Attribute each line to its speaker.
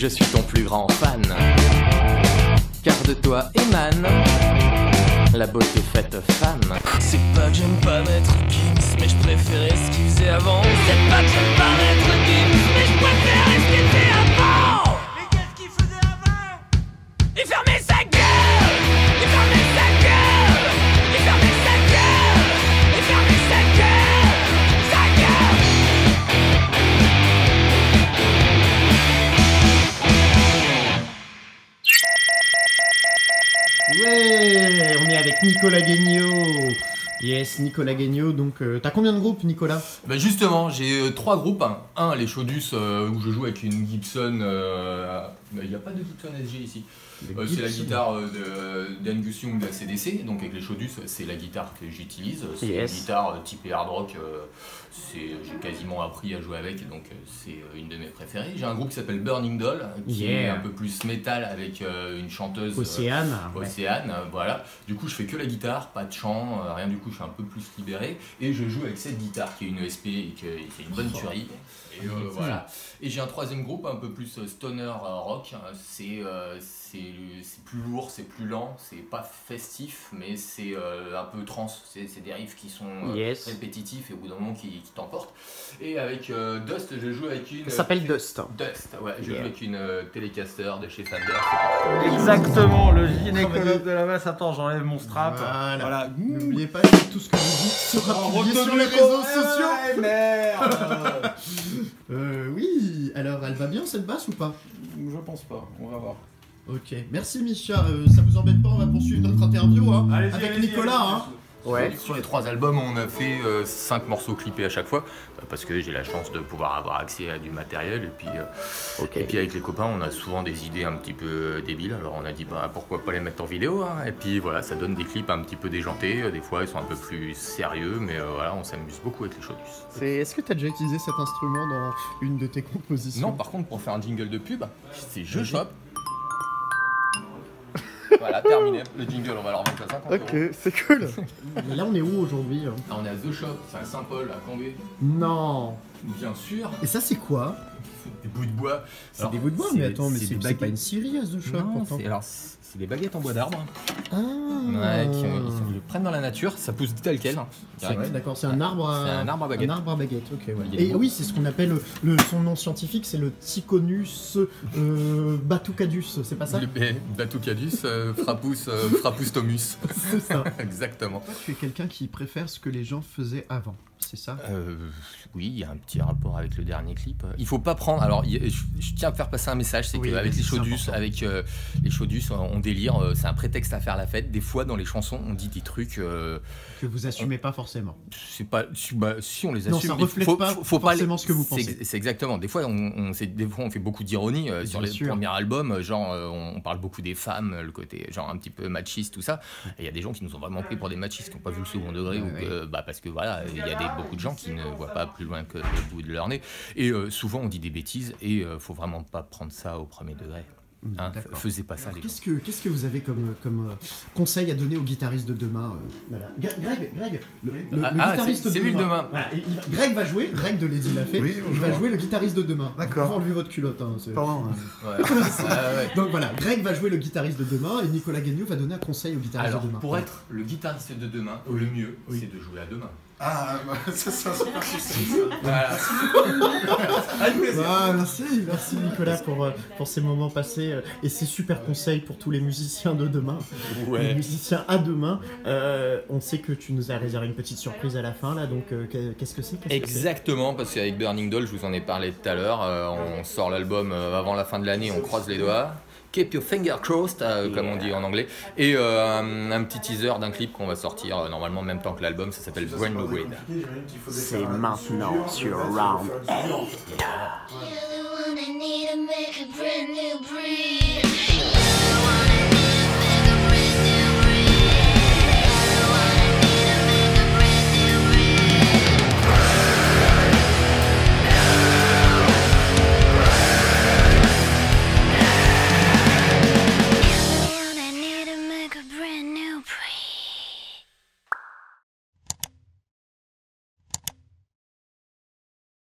Speaker 1: je suis ton plus grand fan. Car de toi émane la beauté faite femme.
Speaker 2: C'est pas que j'aime pas Maître Gims, mais je préférais ce qu'il faisait avant. C'est pas que j'aime pas Maître Gims, mais je préférais ce qu'il faisait avant.
Speaker 3: Mais qu'est-ce qu'il faisait avant?
Speaker 2: Il fermait sa gueule. Il fermait sa gueule. Il fermait sa gueule. Il fermait sa gueule. Sa gueule.
Speaker 4: Ouais, on est avec Nicolas Guignot. Yes, Nicolas Guignot. Donc, t'as combien de groupes, Nicolas?
Speaker 5: Bah justement, j'ai 3 groupes. Un, les Chaudus, où je joue avec une Gibson. Il n'y a pas de Gibson SG ici. C'est la guitare d'Angus Young de la CDC. Donc avec les Chaudus, c'est la guitare que j'utilise. C'est une guitare typée hard rock. J'ai quasiment appris à jouer avec, donc c'est une de mes préférées. J'ai un groupe qui s'appelle Burning Doll, qui est un peu plus métal avec une chanteuse
Speaker 4: Océane.
Speaker 5: Voilà. Du coup, je fais que la guitare, pas de chant, rien du coup, je suis un peu plus libéré. Et je joue avec cette guitare qui est une ESP et c'est une bonne tuerie. Et voilà. Et j'ai un troisième groupe un peu plus stoner rock. C'est plus lourd, c'est plus lent, c'est pas festif, mais c'est un peu trans. C'est des riffs qui sont répétitifs et au bout d'un moment qui t'emportent. Et avec Dust, je joue avec une.
Speaker 4: Ça s'appelle Dust.
Speaker 5: Dust, ouais. Je joue avec une Telecaster de chez Fender.
Speaker 6: Exactement, le gynécologue de la basse. Attends, j'enlève mon strap.
Speaker 4: Voilà. N'oubliez pas que tout ce que vous dites sera publié sur les réseaux sociaux.
Speaker 6: Ouais, merde.
Speaker 4: Oui, alors elle va bien cette basse ou pas?
Speaker 6: Je pense pas, on va voir.
Speaker 4: Ok, merci Micha, ça vous embête pas, on va poursuivre notre interview hein, avec Nicolas. Hein.
Speaker 5: Ouais. Sur les 3 albums, on a fait 5 morceaux clippés à chaque fois, parce que j'ai la chance de pouvoir avoir accès à du matériel. Et puis, et puis avec les copains, on a souvent des idées un petit peu débiles. Alors on a dit pourquoi pas les mettre en vidéo. Hein. Et puis voilà, ça donne des clips un petit peu déjantés. Des fois, ils sont un peu plus sérieux, mais voilà, on s'amuse beaucoup avec les Chaudus.
Speaker 4: Est-ce que tu as déjà utilisé cet instrument dans une de tes compositions?
Speaker 5: Non, par contre, pour faire un jingle de pub, c'est Je Chope. Voilà, terminé. Le jingle, on va leur vendre à 50 €.
Speaker 4: Ok, c'est cool. Mais là, on est où aujourd'hui?
Speaker 5: On est à The Shop, c'est à Saint-Paul, à Cambé.
Speaker 4: Non.
Speaker 5: Bien sûr.
Speaker 4: Et ça, c'est quoi?
Speaker 5: Des bouts de bois.
Speaker 4: C'est des bouts de bois, mais attends, mais c'est pas une scierie à The Shop pourtant.
Speaker 5: C'est des baguettes en bois d'arbre.
Speaker 4: Ah.
Speaker 5: Ouais, ils le prennent dans la nature, ça pousse tel quel.
Speaker 4: C'est vrai, d'accord, c'est un arbre à...
Speaker 5: C'est un arbre à baguette.
Speaker 4: Un arbre à baguette, ok, ouais. Et oui, c'est ce qu'on appelle, son nom scientifique, c'est le Tyconus batucadus, c'est pas ça?
Speaker 5: Batucadus, Frappus Tomus.
Speaker 4: C'est ça.
Speaker 5: Exactement.
Speaker 4: Toi, tu es quelqu'un qui préfère ce que les gens faisaient avant, c'est ça?
Speaker 5: Oui, il y a un petit rapport avec le dernier clip. Il faut pas prendre... Alors, je tiens à faire passer un message, c'est qu'avec les Chaudus, on délire, c'est un prétexte à faire la fête. Des fois, dans les chansons, on dit des trucs...
Speaker 4: que vous assumez pas forcément.
Speaker 5: C'est pas... Si, on les assume.
Speaker 4: Non, ça reflète pas forcément ce que vous pensez.
Speaker 5: C'est exactement. Des fois, on fait beaucoup d'ironie sur les premiers albums. Genre, on parle beaucoup des femmes, le côté genre un petit peu machiste, tout ça. Et il y a des gens qui nous ont vraiment pris pour des machistes, qui n'ont pas vu le second degré. Parce que voilà, il y a beaucoup de gens qui ne voient pas plus loin que le bout de leur nez. Et souvent, on dit des bêtises et faut vraiment pas prendre ça au premier degré. Hein, faisez pas ça. Alors,
Speaker 4: qu'est-ce que vous avez comme conseil à donner aux guitaristes de demain? Voilà. Greg, le guitariste de demain. Voilà, Greg va jouer, Greg de Lady Lafay, il va jouer le guitariste de demain. D'accord. Vous enlevez votre culotte. Hein,
Speaker 6: pardon.
Speaker 4: Donc voilà, Greg va jouer le guitariste de demain et Nicolas Guignot va donner un conseil au guitariste de demain.
Speaker 5: Pour être le guitariste de demain, le mieux, c'est de jouer à demain.
Speaker 6: Ah, c'est ça, c'est pas
Speaker 5: Voilà.
Speaker 4: Merci Nicolas pour ces moments passés et ces super conseils pour tous les musiciens de demain. Les musiciens à demain. On sait que tu nous as réservé une petite surprise à la fin là, donc qu'est-ce que c'est?
Speaker 5: Exactement, parce qu'avec Burning Doll, je vous en ai parlé tout à l'heure, on sort l'album avant la fin de l'année, on croise les doigts. Keep your finger crossed, comme on dit en anglais. Et un petit teaser d'un clip qu'on va sortir normalement en même temps que l'album, ça s'appelle Brand New Breed.
Speaker 4: C'est maintenant sur Round 8.
Speaker 7: You're the one I need to make a brand new breed.